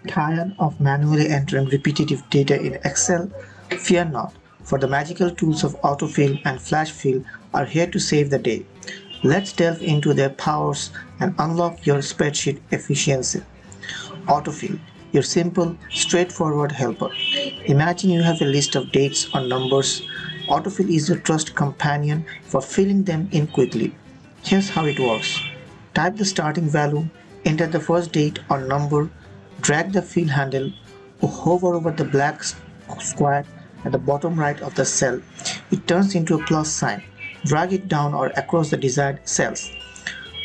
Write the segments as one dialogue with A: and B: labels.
A: Tired of manually entering repetitive data in Excel? Fear not, for the magical tools of Autofill and FlashFill are here to save the day. Let's delve into their powers and unlock your spreadsheet efficiency. Autofill, your simple, straightforward helper. Imagine you have a list of dates or numbers. Autofill is your trust companion for filling them in quickly. Here's how it works. Type the starting value, enter the first date or number, drag the fill handle, hover over the black square at the bottom right of the cell. It turns into a plus sign. Drag it down or across the desired cells.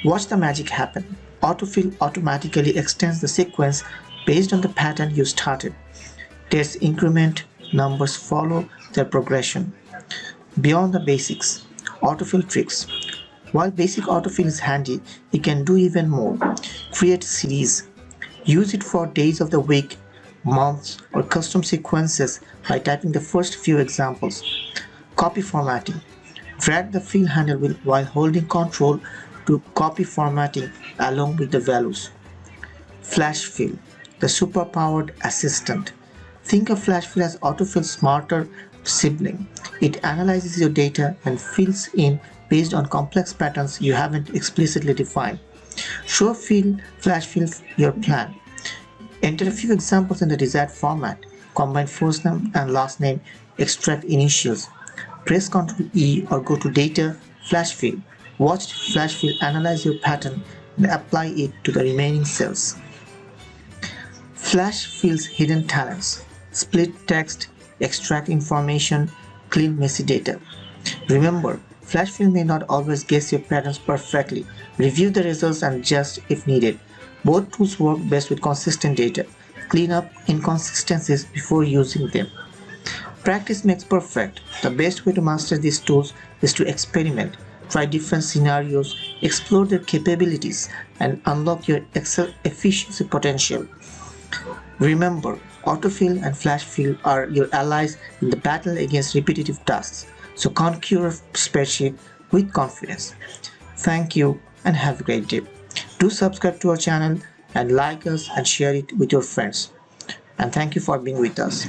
A: Watch the magic happen. Autofill automatically extends the sequence based on the pattern you started. Dates increment, numbers follow their progression. Beyond the basics, autofill tricks. While basic autofill is handy, you can do even more. Create series. Use it for days of the week, months, or custom sequences by typing the first few examples. Copy formatting. Drag the fill handle while holding Ctrl to copy formatting along with the values. FlashFill, the super-powered assistant. Think of FlashFill as Autofill's smarter sibling. It analyzes your data and fills in based on complex patterns you haven't explicitly defined. Show FlashFill your plan. Enter a few examples in the desired format. Combine first name and last name, extract initials. Press Ctrl E or go to Data, FlashFill. Watch FlashFill analyze your pattern and apply it to the remaining cells. FlashFill's hidden talents. Split text, extract information, clean messy data. Remember, FlashFill may not always guess your patterns perfectly. Review the results and adjust if needed. Both tools work best with consistent data. Clean up inconsistencies before using them. Practice makes perfect. The best way to master these tools is to experiment. Try different scenarios, explore their capabilities, and unlock your Excel efficiency potential. Remember, Autofill and FlashFill are your allies in the battle against repetitive tasks, so conquer your spreadsheet with confidence. Thank you and have a great day. Do subscribe to our channel and like us and share it with your friends. And thank you for being with us.